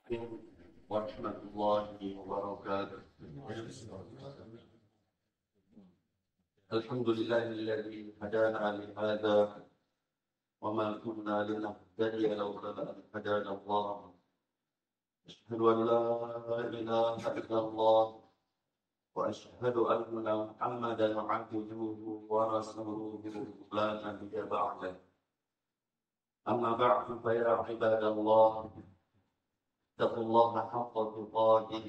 عليكم ورحمة الله وبركاته. الحمد لله الذي هدانا لهذا وما كنا لنهتدي لولا أن هدانا الله. أشهد أن لا إله إلا الله وأشهد أن محمدا عبده ورسوله لا نبي بعده. أما بعد فيا عباد الله اتقوا الله حق تقاته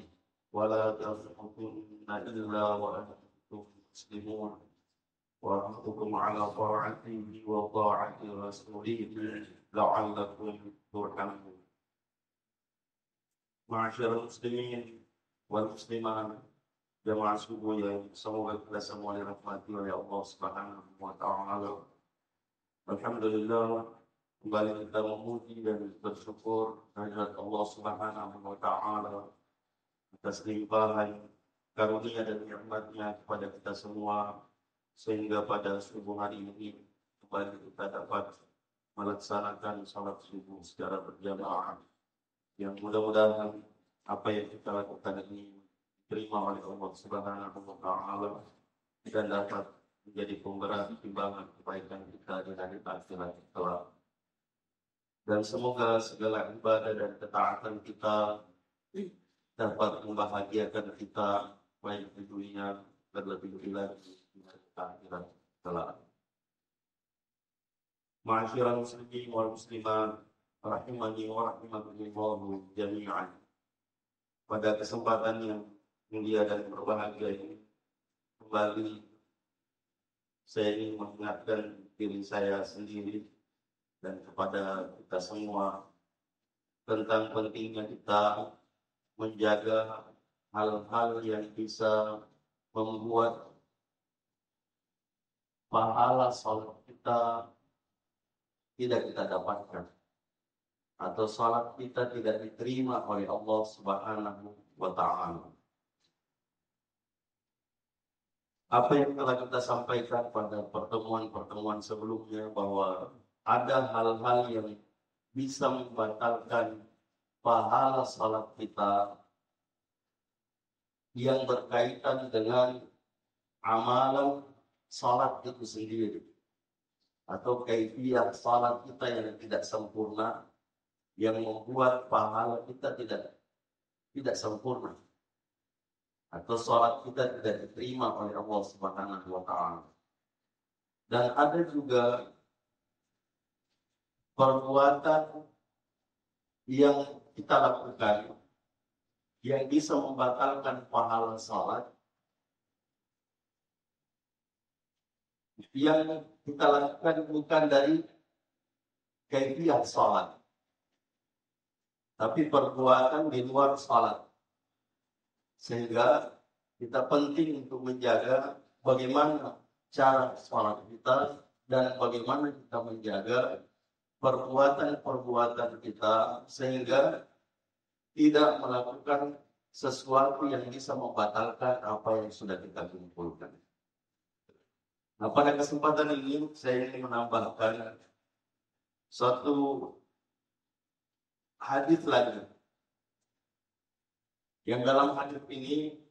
ولا تموتن إلا وأنتم مسلمون وأحثكم على طاعته وطاعة رسوله لعلكم ترحمون. Ma'asyiral muslimin wal muslimat, jamaah subuh yang semoga kita semua dirahmati oleh Allah Subhanahu wa taala. Alhamdulillah, kembali kita memuji dan bersyukur kehadirat Allah Subhanahu wa taala atas limpahan karunia dan nikmat-Nya kepada kita semua, sehingga pada subuh hari ini kembali kita dapat melaksanakan salat subuh secara berjamaah, yang mudah-mudahan apa yang kita lakukan ini diterima oleh Allah Subhanahu wa taala dan dapat menjadi pemberat timbangan kebaikan kita di hari akhirat kelak. Dan semoga segala ibadah dan ketaatan kita dapat membahagiakan kita baik di dunia dan lebih-lebih lagi di akhirat kelak. Ma'asyiral muslimin wal muslimat rahimani wa rahimakumullah jami'an. Pada kesempatan yang mulia dan berbahagia ini, kembali saya ingin mengingatkan diri saya sendiri dan kepada kita semua tentang pentingnya kita menjaga hal-hal yang bisa membuat pahala salat kita tidak kita dapatkan, atau salat kita tidak diterima oleh Allah Subhanahu wa taala. Apa yang telah kita sampaikan pada pertemuan-pertemuan sebelumnya, bahwa ada hal-hal yang bisa membatalkan pahala salat kita yang berkaitan dengan amalan salat itu sendiri, atau kaifiyah salat kita yang tidak sempurna, yang membuat pahala kita tidak sempurna, atau salat kita tidak diterima oleh Allah Subhanahu wa taala. Dan ada juga perbuatan yang kita lakukan yang bisa membatalkan pahala salat, yang kita lakukan bukan dari kaifiyah salat, tapi perbuatan di luar salat, sehingga kita penting untuk menjaga bagaimana cara salat kita dan bagaimana kita menjaga perbuatan-perbuatan kita sehingga tidak melakukan sesuatu yang bisa membatalkan apa yang sudah kita kumpulkan. Nah, pada kesempatan ini saya ingin menambahkan satu hadis lagi, yang dalam hadis ini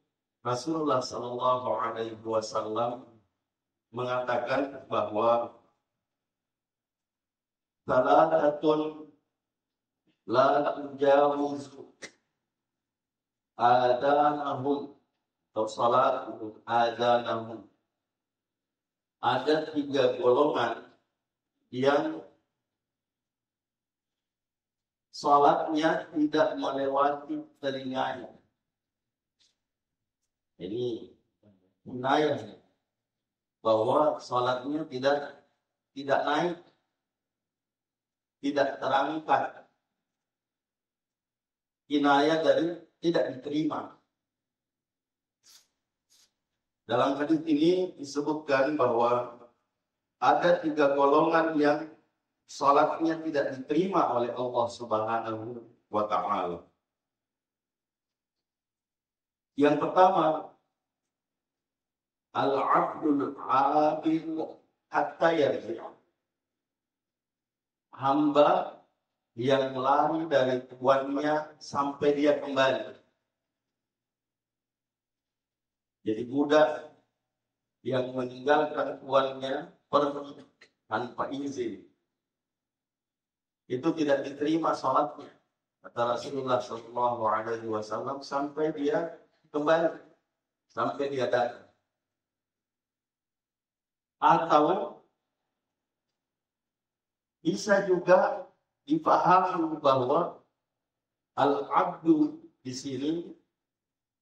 Rasulullah Sallallahu Alaihi Wasallam mengatakan bahwa salatatun la tujawizu adanahum atau salatuhum adanahum. Ada 3 golongan yang salatnya tidak melewati telinganya. Ini kinayah bahwa salatnya tidak naik, tidak terangkat. Kinayah dari tidak diterima. Dalam hadis ini disebutkan bahwa ada 3 golongan yang salatnya tidak diterima oleh Allah Subhanahu wa taala. Yang pertama, al-'abdul 'abid hatta yarji'. Hamba yang lari dari tuannya sampai dia kembali. Jadi budak yang meninggalkan tuannya pergi tanpa izin, itu tidak diterima sholatnya, kata Rasulullah SAW, sampai dia kembali, sampai dia datang. Atau bisa juga dipahami bahwa al-abdu di sini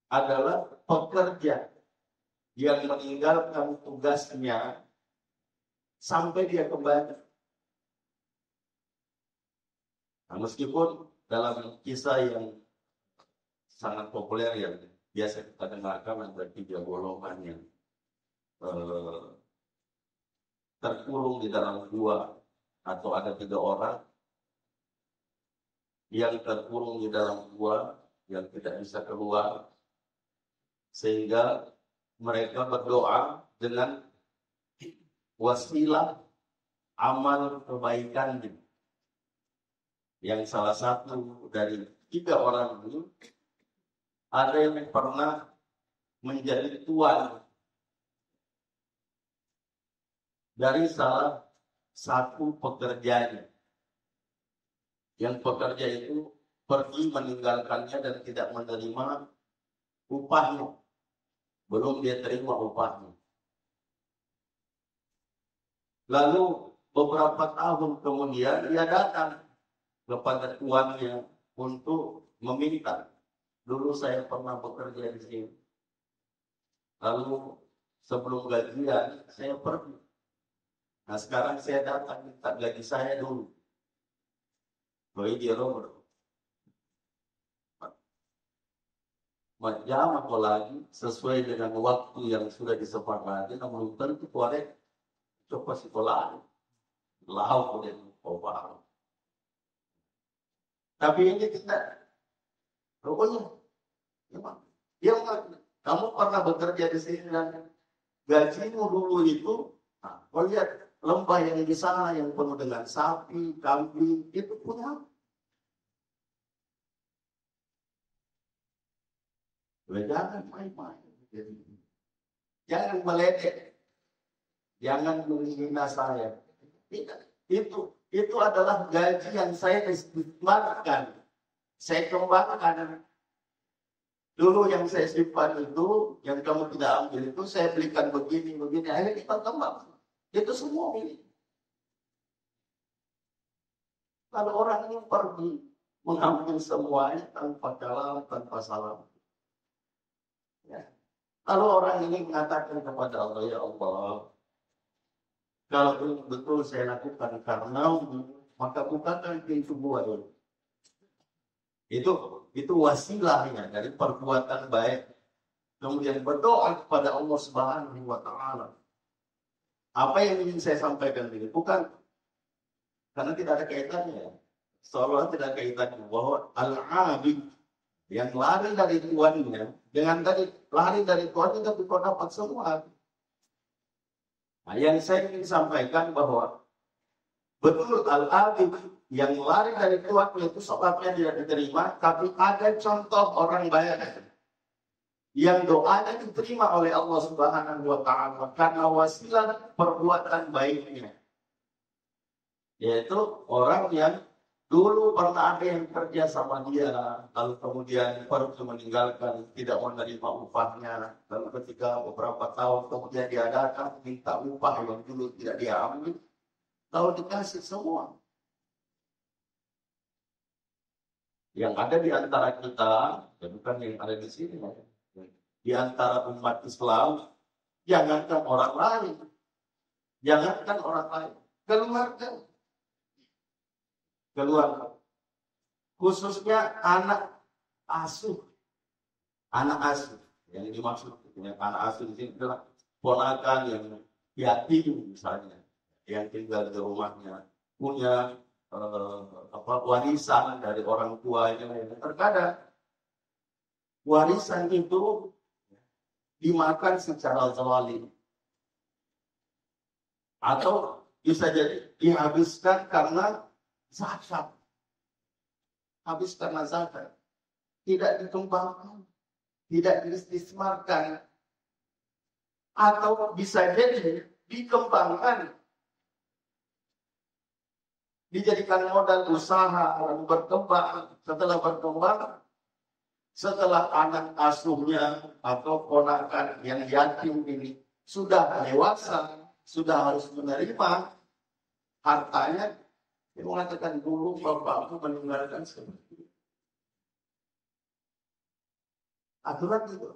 adalah pekerja yang meninggalkan tugasnya sampai dia kembali. Nah, meskipun dalam kisah yang sangat populer yang biasa kita dengarkan ada 3 golongan yang terkurung di dalam gua, atau ada 3 orang yang terkurung di dalam gua yang tidak bisa keluar, sehingga mereka berdoa dengan wasilah amal kebaikan. Yang salah satu dari 3 orang ini ada yang pernah menjadi tuan dari salah satu pekerjanya. Yang pekerja itu pergi meninggalkannya dan tidak menerima upahnya. Belum dia terima upahnya. Lalu beberapa tahun kemudian dia datang kepada tuannya untuk meminta, dulu saya pernah bekerja di sini. Lalu sebelum gajian saya pergi. Nah sekarang saya datang minta gaji saya dulu. Jadi dia Robert. Jam atau lagi sesuai dengan waktu yang sudah disepakati, namun tentu tuarek coba sekolah lau dan opah. Tapi ini tidak. Pokoknya, dia kamu pernah bekerja di sini dan gajimu dulu itu, nah, kau lihat lembah yang di sana yang penuh dengan sapi, kambing, itu punya. Jangan main-main. Jangan meledek. Jangan menghina saya. Itu adalah gaji yang saya istimewakan. Saya kembangkan. Dulu yang saya simpan itu, yang kamu tidak ambil itu, saya belikan begini. Akhirnya kita kembang. Itu semua milik. Kalau orang ini pergi mengambil semuanya tanpa kalam, tanpa salam. Ya. Lalu orang ini mengatakan kepada Allah, ya Allah, kalau betul saya lakukan karena maka bukakan pintu gua ini. Itu wasilahnya dari perbuatan baik. Kemudian berdoa kepada Allah Subhanahu wa Ta'ala. Apa yang ingin saya sampaikan ini bukan karena tidak ada kaitannya. Seolah tidak ada kaitannya bahwa al-abid yang lari dari tuannya dengan lari dari tuannya tapi kau dapat semua. Nah, yang saya ingin sampaikan bahwa betul al-abid yang lari dari tuannya itu sebabnya tidak diterima, tapi ada contoh orang baik yang doanya diterima oleh Allah Subhanahu wa Ta'ala karena wasilah perbuatan baiknya. Yaitu orang yang dulu pernah ada yang kerja sama dia, lalu kemudian pergi meninggalkan, tidak menerima upahnya. Lalu ketika beberapa tahun kemudian dia datang minta upah yang dulu tidak dia ambil, lalu dikasih semua. Yang ada di antara kita, bukan yang ada di sini, di antara umat Islam, jangankan orang lain, keluarga, khususnya anak asuh, yang dimaksud anak asuh di sini adalah ponakan yang yatim misalnya, yang tinggal di rumahnya, punya warisan dari orang tuanya. Terkadang warisan itu dimakan secara zalim, atau bisa jadi dihabiskan karena zakat. habis karena zakat, tidak dikembangkan, tidak diistismarkan, atau bisa jadi dikembangkan, dijadikan modal usaha, lalu berkembang. Setelah anak asuhnya atau ponakan yang yatim ini sudah dewasa, sudah harus menerima hartanya, dia mengatakan dulu bapakku meninggalkan seperti itu. Aturan itu,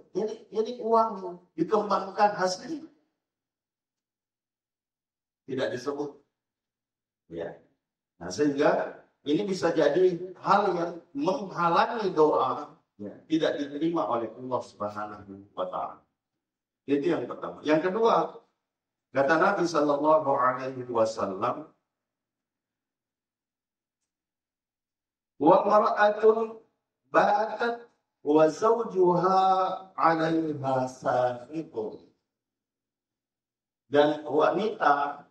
ini uang dikembangkan hasilnya. Tidak disebut. Ya. Nah, sehingga ini bisa jadi hal yang menghalangi doa, ya, tidak diterima oleh Allah Subhanahu wa Ta'ala. Itu yang pertama. Yang kedua, kata Nabi Sallallahu Alaihi Wasallam, wa mar'atun batat wa zawjuha 'alaiha sahibun. Dan wanita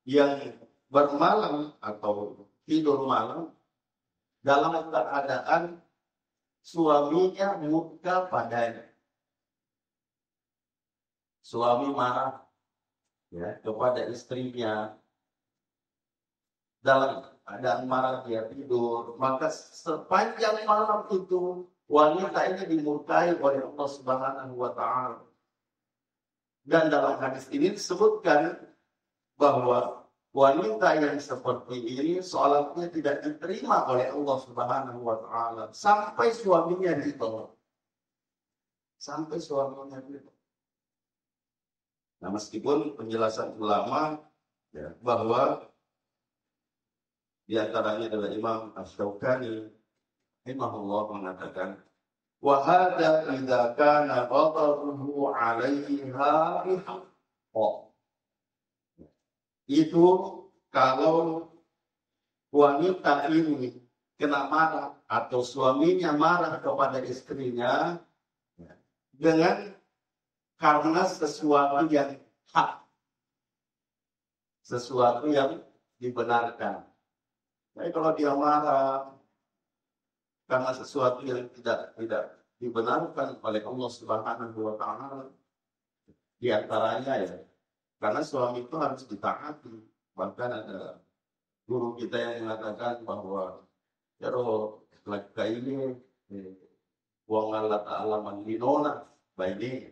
yang bermalam atau tidur malam dalam keadaan suaminya murka padanya. Suami marah, ya, kepada istrinya, dalam keadaan marah dia tidur, maka sepanjang malam itu wanita ini dimurkai oleh Allah Subhanahu wa Ta'ala. Dan dalam hadis ini disebutkan bahwa wanita yang seperti ini sholatnya tidak diterima oleh Allah Subhanahu wa Ta'ala sampai suaminya ditolak. Sampai suaminya ditolak. Nah, meskipun penjelasan ulama, ya, bahwa di antaranya adalah Imam Asy-Syaukani rahimahullah mengatakan, wa hadza idza kana ghadabuhu 'alaiha bihaqqin. Itu kalau wanita ini kena marah atau suaminya marah kepada istrinya, ya, dengan karena sesuatu yang hak, sesuatu yang dibenarkan. Jadi kalau dia marah karena sesuatu yang tidak dibenarkan oleh Allah Subhanahu wa Ta'ala, di antaranya, ya, karena suami itu harus ditaati. Bahkan ada guru kita yang mengatakan bahwa ya roh laka ini wa Allah Ta'ala mandinona baini.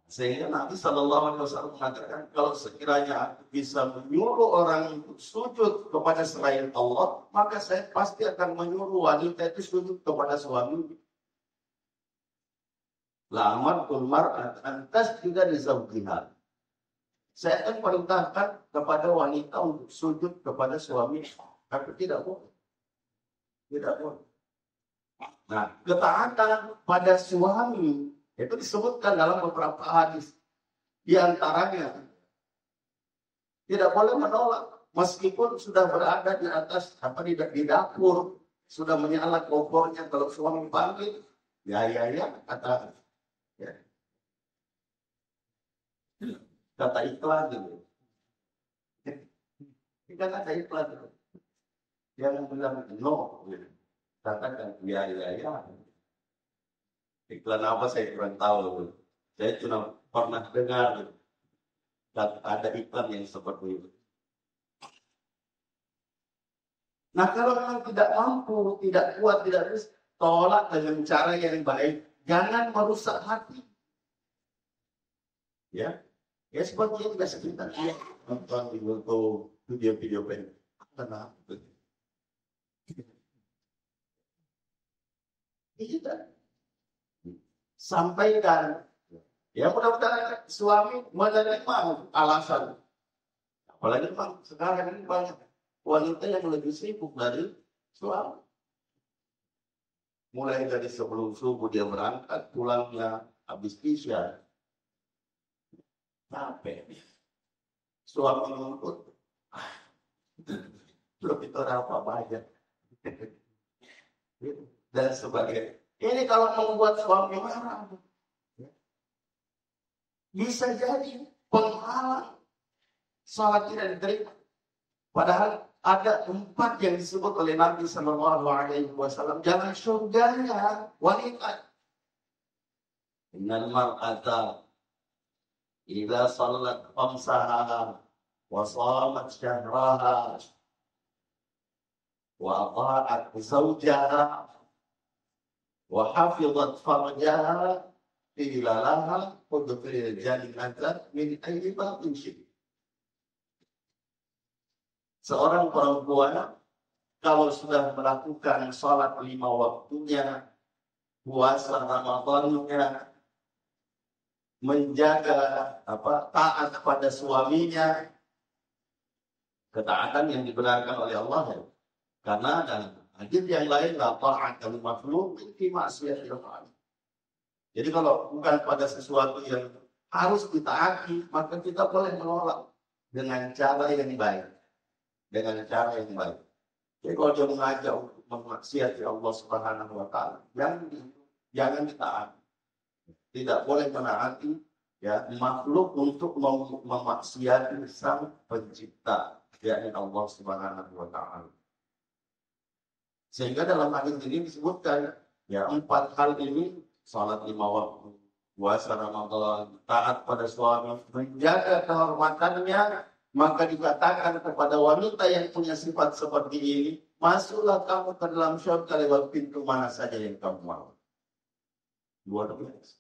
Sehingga Nabi Sallallahu Alaihi Wasallam mengatakan, kalau sekiranya aku bisa menyuruh orang untuk sujud kepada selain Allah, maka saya pasti akan menyuruh wanita itu sujud kepada suami. La'amartul mar'at antas juga dizawjiha. Saya akan perintahkan kepada wanita untuk sujud kepada suami, tapi tidak boleh. Tidak boleh. Nah, ketaatan pada suami itu disebutkan dalam beberapa hadis. Di antaranya, tidak boleh menolak meskipun sudah berada di atas di dapur, sudah menyala kompornya. Kalau suami panggil, ya kata, ya, kata iklan gitu. Kita kata iklan gitu. Yang bilang no, gitu. Katakan ya. Iklan apa saya kurang tahu. Saya cuma pernah dengar ada iklan yang seperti itu. Nah, kalau memang tidak mampu, tidak kuat, tidak bisa, tolak dengan cara yang baik. Jangan merusak hati. Ya, seperti yang biasa kita lihat nonton di YouTube, video-video pendek. Kenapa? Tidak. Sampaikan, ya, mudah-mudahan suami menerima alasan. Apalagi memang sekarang ini banyak wanita yang lebih sibuk dari suami. Mulai dari sebelum subuh dia berangkat, pulangnya habis isya, capek. Suami nuntut, belum itu apa banyak. Dan sebagainya. Ini kalau membuat suami marah, bisa jadi penghalang salat tidak diterima. Padahal ada 4 yang disebut oleh Nabi Sallallahu Alaihi Wasallam jalan surganya wanita. Innal mar'ata idza sallat khamsaha wa shamat syahraha wa ata'at zawjaha wa hafizat farjaha qila laha udkhilil jannata min ayyi babin syi'ti. Seorang perempuan kalau sudah melakukan sholat 5 waktunya, puasa Ramadannya, menjaga taat kepada suaminya, ketaatan yang dibenarkan oleh Allah ya. Karena dalam hadis yang lain la ta'ata li makhluqin fi ma'siyatil khaliq. Jadi kalau bukan pada sesuatu yang harus ditaati, maka kita boleh menolak dengan cara yang baik. Dengan cara yang baik. Jadi kalau dia mengajak untuk memaksiati Allah Subhanahu wa taala, jangan ditaati. Tidak boleh menaati ya makhluk untuk memaksiati sang pencipta, yakni Allah Subhanahu wa taala. Sehingga dalam hadis ini disebutkan ya 4 hal ini, salat 5 waktu, puasa Ramadan, taat pada suami, menjaga kehormatannya. Maka dikatakan kepada wanita yang punya sifat seperti ini, masuklah kamu ke dalam syurga lewat pintu mana saja yang kamu mau. Luar biasa.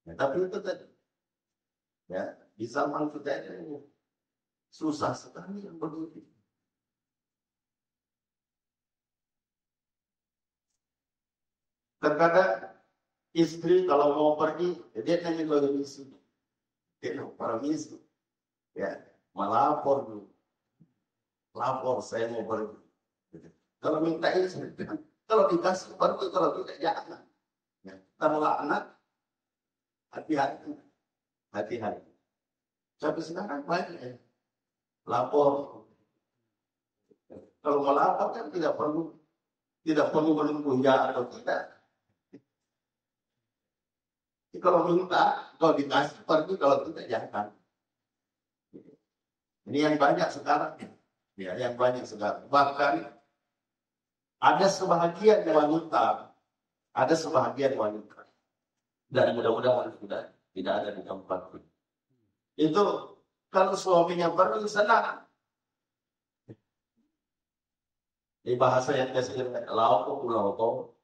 Ya, tapi itu tadi, ya di zaman kita ini susah sekali yang begitu. Terkadang istri kalau mau pergi, dia nanya permisi, dia permisi. Ya, melapor dulu. Lapor saya mau pergi. Kalau minta izin, kalau dikasih pergi, kalau tidak jangan. Ya, terlaknat, hati-hati. Hati-hati. Sampai sekarang banyak ya. Lapor. Kalau melapor kan tidak perlu menunggu ya atau tidak. Jadi kalau minta, kalau dikasih pergi, kalau tidak jangan. Ini yang banyak sekarang. Ya, yang banyak sekarang. Bahkan ada sebahagian wanita, dan mudah-mudahan tidak ada di tempat ini. Itu kalau suaminya pergi senang. Di bahasa yang biasa lauko.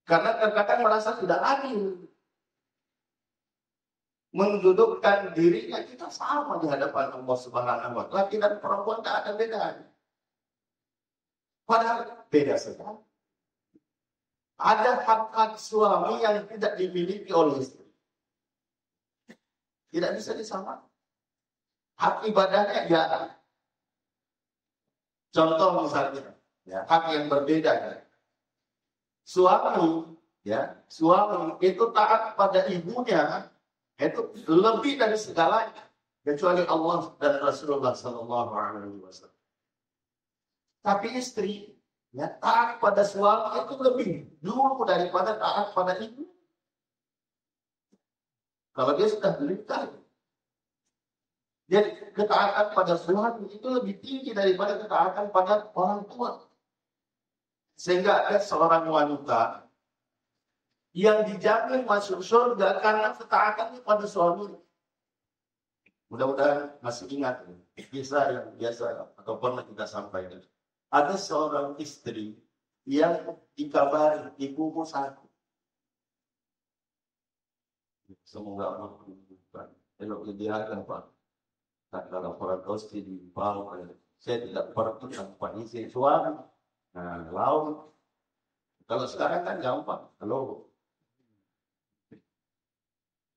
Karena terkadang merasa tidak adil. Mendudukkan dirinya kita sama di hadapan Allah Subhanahu wa taala. Laki dan perempuan tidak ada bedanya. Padahal beda sekali. Ada hak-hak suami yang tidak dimiliki oleh istri. Tidak bisa disamakan. Hak ibadahnya ya. Contoh misalnya, ya, hak yang berbeda. Ya. Suami itu taat pada ibunya. Itu lebih dari segalanya kecuali Allah dan Rasulullah Sallallahu Alaihi Wasallam. Tapi istri ya taat pada suami itu lebih dulu daripada taat pada ibu. Kalau dia sudah menikah, jadi ketaatan pada suami itu lebih tinggi daripada ketaatan pada orang tua. Sehingga ada seorang wanita yang dijamin masuk surga karena ketaatannya pada suami. Mudah-mudahan masih ingat kisah yang biasa atau pernah kita sampaikan. Ada seorang istri yang dikabari ibumu sakit. Semoga Allah menunjukkan. Elok dihadirkan Pak. Tak kalau orang kosti di bawah. Saya tidak pernah tanpa izin suami. Nah, laut. Kalau sekarang kan gampang. Kalau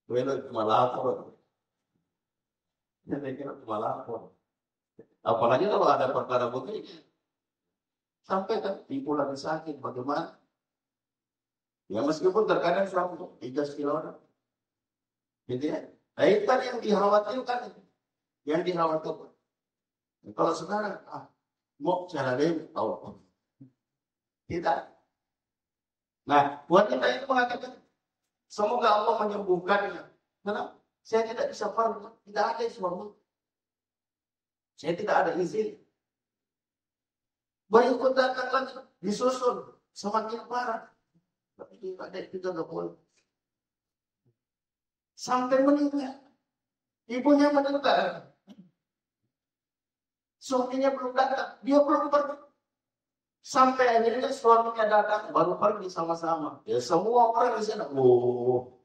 cuma lapor. Jadi cuma lapor. Apalagi kalau ada perkara begini. Sampai kan ibu lagi sakit. Bagaimana? Ya meskipun terkadang suami 3 kilo. Gitu ya. Nah itu kan yang dikhawatirkan. Yang dikhawatirkan. Kalau sekarang, mau cara lain, tahu. Tidak. Nah, wanita itu mengatakan, semoga Allah menyembuhkannya. Karena saya tidak bisa pergi, tidak ada suami. Saya tidak ada izin. Berikut datang lagi, disusun, semakin parah. Tapi tidak ada itu nggak boleh. Sampai meninggal. Ibunya meninggal. Suaminya belum datang, dia belum pergi. Sampai akhirnya suaminya datang, baru pergi sama-sama. Ya semua orang di sana, oh,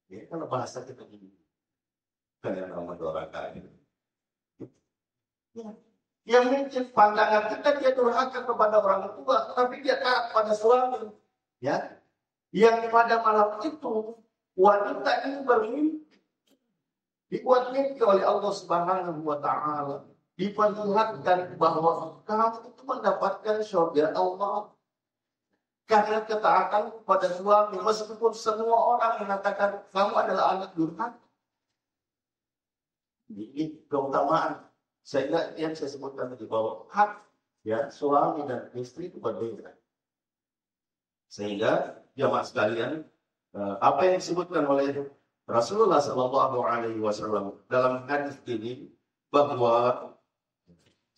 ya kalau bahasa kita ini, kayak nama orang kaya. Yang mungkin pandangan kita dia durhaka kepada orang tua, tapi dia taat pada suami. Ya, yang pada malam itu wanita ini bermimpi, dibuat mimpi oleh Allah Subhanahu Wa Taala, diperlihatkan bahwa kamu itu mendapatkan surga Allah karena ketaatan kepada suami, meskipun semua orang mengatakan kamu adalah anak durhaka. Ini keutamaan. Sehingga yang saya sebutkan tadi bahwa hak ya suami dan istri itu berbeda. Sehingga jamaah sekalian, apa yang disebutkan oleh Rasulullah SAW dalam hadis ini bahwa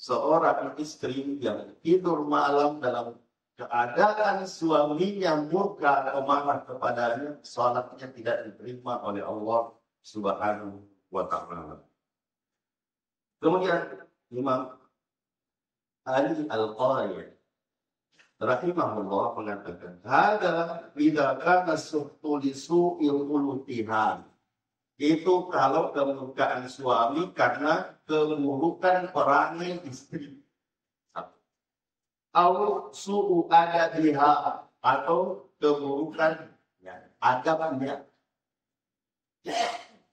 seorang istri yang tidur malam dalam keadaan suaminya murka atau marah kepadanya, salatnya tidak diterima oleh Allah Subhanahu wa Ta'ala. Kemudian Imam Ali Al-Qari rahimahullah mengatakan, "Hada idza kana suhtu li su'il ulutihan." Itu kalau kemurkaan suami karena kemurukan perangai istri. Atau su'u adabiha, atau keburukan ya, adabnya.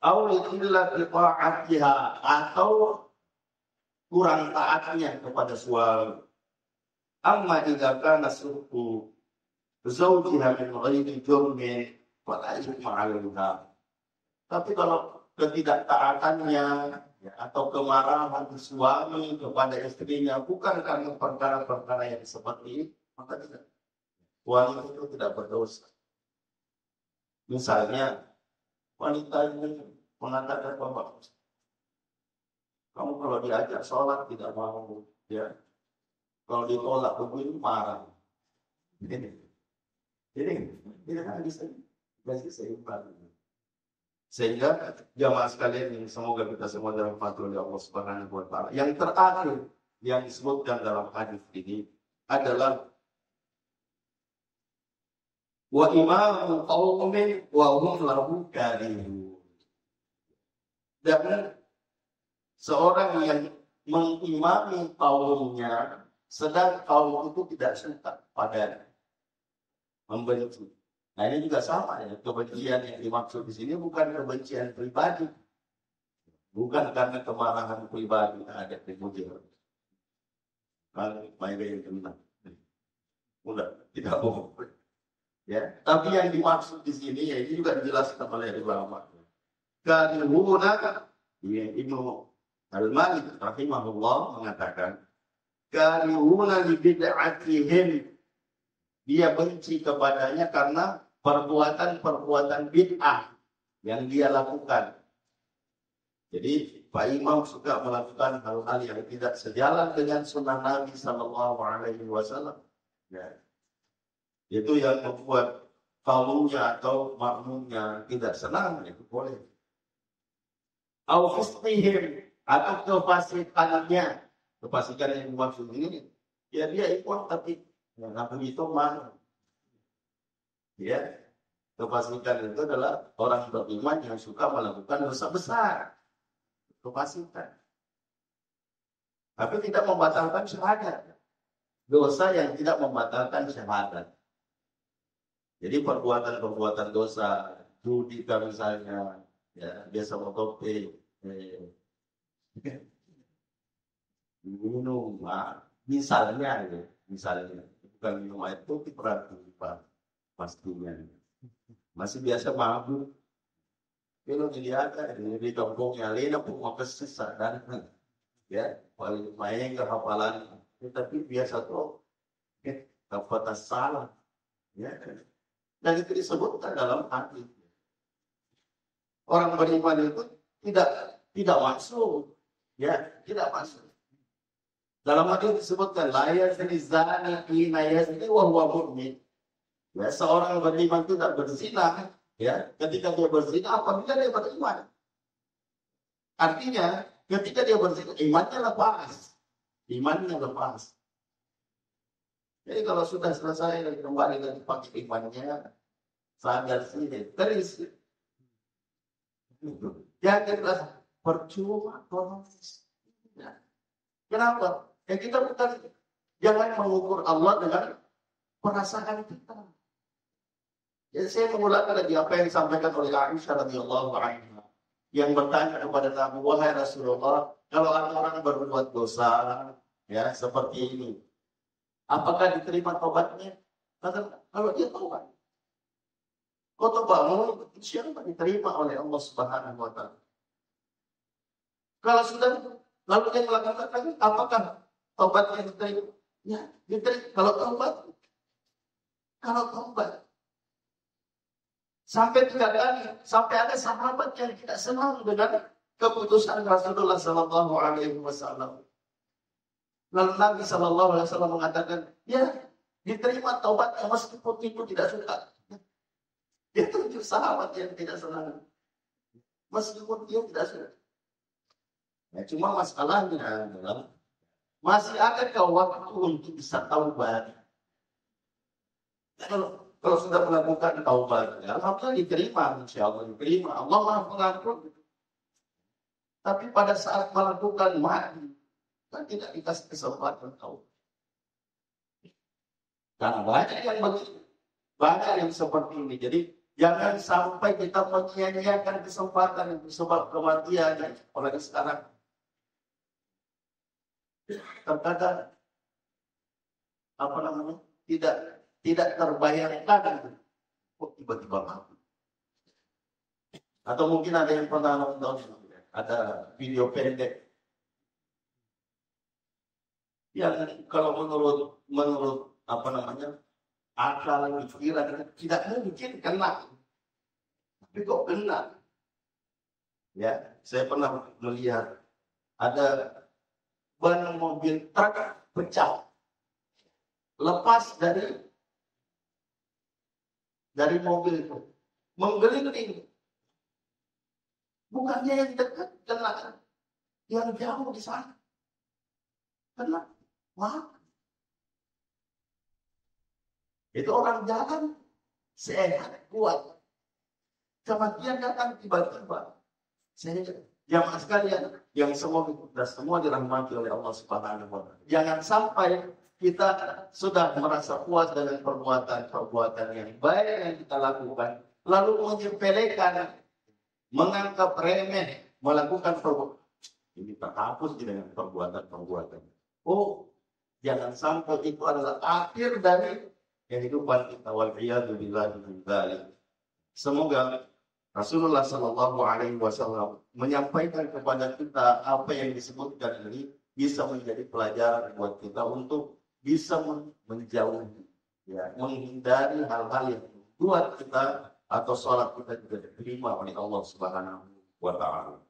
Atau illa ta'atiha, atau kurang taatnya kepada suami. Amma idza kana su'u zawjiha min ghairi jurmin fala ithma 'alaiha. Tapi kalau ketidaktaatannya ya, atau kemarahan suami kepada istrinya bukan karena perkara-perkara yang seperti ini, maka tidak. Wanita itu tidak berdosa. Misalnya wanita ini mengatakan bahwa kamu kalau diajak sholat tidak mau, ya. Kalau ditolak begini marah. Jadi kan bisa seimbang. Sehingga jamaah sekalian yang semoga kita semua dirahmati oleh Allah Subhanahu wa Ta'ala. Yang terakhir yang disebutkan dalam hadis ini adalah wa imamu qaumin wa hum lahu karihun. Dan seorang yang mengimami kaumnya sedang kaum itu tidak suka pada membenci. Nah ini juga sama ya, kebencian yang dimaksud di sini bukan kebencian pribadi, bukan karena kemarahan pribadi ada kemudian. Kalau main yang kena, udah tidak bohong. Ya, tapi yang dimaksud di sini ya ini juga dijelaskan oleh ulama. Karihuna, ya, Ibnu Al-Malik rahimahullah mengatakan, karihuna li bid'atihim. Dia benci kepadanya karena perbuatan-perbuatan bid'ah yang dia lakukan. Jadi Pak Imam suka melakukan hal-hal yang tidak sejalan dengan sunnah Nabi Sallallahu Alaihi Wasallam. Ya. Itu yang membuat kaumnya atau makmumnya tidak senang, itu boleh. Al-Fistihim atau kefasikannya. Kefasikan yang dimaksud ini, ya dia ikut tapi Nabi itu mana? Ya, kefasikan itu adalah orang beriman yang suka melakukan dosa besar. Kefasikan. Tapi tidak membatalkan syahadat. Dosa yang tidak membatalkan syahadat. Jadi perbuatan-perbuatan dosa, judi misalnya, ya biasa motope, minum, misalnya, ya, misalnya. Bukan minum air putih berarti pastinya masih biasa mabuk. Kalau dilihat di kampungnya Lena pun mau kesesat dan ya paling main kehafalan, tapi biasa tuh dapat salah, ya. Dan itu disebutkan dalam hadis. Orang beriman itu tidak masuk Ya, tidak masuk. Dalam hadis disebutkan la yazni zani hina yazni wa huwa mu'min. Ya, seorang beriman tidak berzina ya ketika dia berzina apabila dia beriman. Artinya ketika dia berzina imannya lepas. Imannya lepas. Jadi kalau sudah selesai dan kembali lagi pakai imannya sadar sini terus. Janganlah percuma proses. Ya. Kenapa? Ya kita bukan jangan mengukur Allah dengan perasaan kita. Jadi saya mengulangkan lagi apa yang disampaikan oleh Aisyah radhiyallahu anha yang bertanya kepada Nabi, wahai Rasulullah, kalau ada orang berbuat dosa ya seperti ini, apakah diterima tobatnya? Kata, kalau dia tobat, kau tobat, siapa diterima oleh Allah Subhanahu wa taala. Kalau sudah lalu dia melakukan lagi, apakah tobatnya diterima? Ya, diterima. Kalau tobat. Sampai 3 kali, sampai ada sahabat yang tidak senang dengan keputusan Rasulullah Sallallahu Alaihi Wasallam. Lalu Nabi Sallallahu Alaihi Wasallam mengatakan, ya diterima taubatnya meskipun itu tidak suka. Dia tunjuk sahabat yang tidak senang, meskipun dia tidak suka. Ya, cuma masalahnya adalah masih ada waktu untuk bisa taubat. Kalau sudah melakukan taubat, ya, alhamdulillah diterima, insya Allah diterima. Allah Maha Pengampun. Tapi pada saat melakukan mati, kan tidak dikasih kesempatan taubat. Karena banyak yang begitu, banyak yang seperti ini. Jadi jangan sampai kita menyia-nyiakan kesempatan yang sebab kematian. Apalagi sekarang terkadang tidak terbayangkan kok tiba-tiba mati. Atau mungkin ada yang pernah nonton ada video pendek yang kalau menurut akal pikiran tidak mungkin kena, tapi kok kena. Ya, saya pernah melihat ada ban mobil truk pecah, lepas dari mobil itu, menggelinding. Bukannya yang dekat kena, yang jauh di sana kena, mati. Itu orang jalan sehat, kuat. Kematian datang tiba-tiba. Saya jamaah sekalian yang semua dirahmati oleh Allah Subhanahu wa taala. Jangan sampai kita sudah merasa puas dengan perbuatan yang baik yang kita lakukan, lalu menyepelekan, menganggap remeh, melakukan perbuatan. Ini terhapus dengan perbuatan. Oh, jangan sampai itu adalah akhir dari kehidupan kita. Wal'iyadu billahi min dzalik. Semoga Rasulullah Sallallahu Alaihi Wasallam menyampaikan kepada kita apa yang disebutkan ini bisa menjadi pelajaran buat kita untuk bisa menjauhi, ya, menghindari hal-hal yang membuat kita atau sholat kita juga diterima oleh Allah Subhanahu wa taala.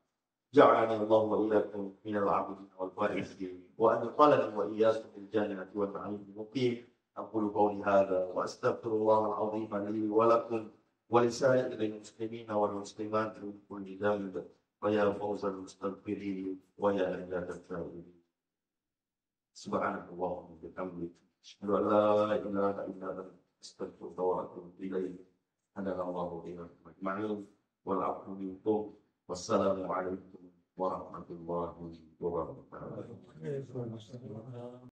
Ja'alani Allah wa iyyakum minal 'abidin wal faizin wa adkhalani wa iyyakum fil jannati wa na'imil muqim. Aqulu qawli hadza wa astaghfirullahal 'azim li wa lakum wa lisa'iril muslimina wal muslimat min kulli dhanb wa ya fawzal mustaghfirin wa ya najatan sa'irin. Subhanallah wa bihamdihi asyhadu an la ilaha illa anta astaghfiruka wa atubu ilaik. Hadallahu ila al-ma'ruf wal 'afwu minkum. Wassalamualaikum warahmatullahi wabarakatuh.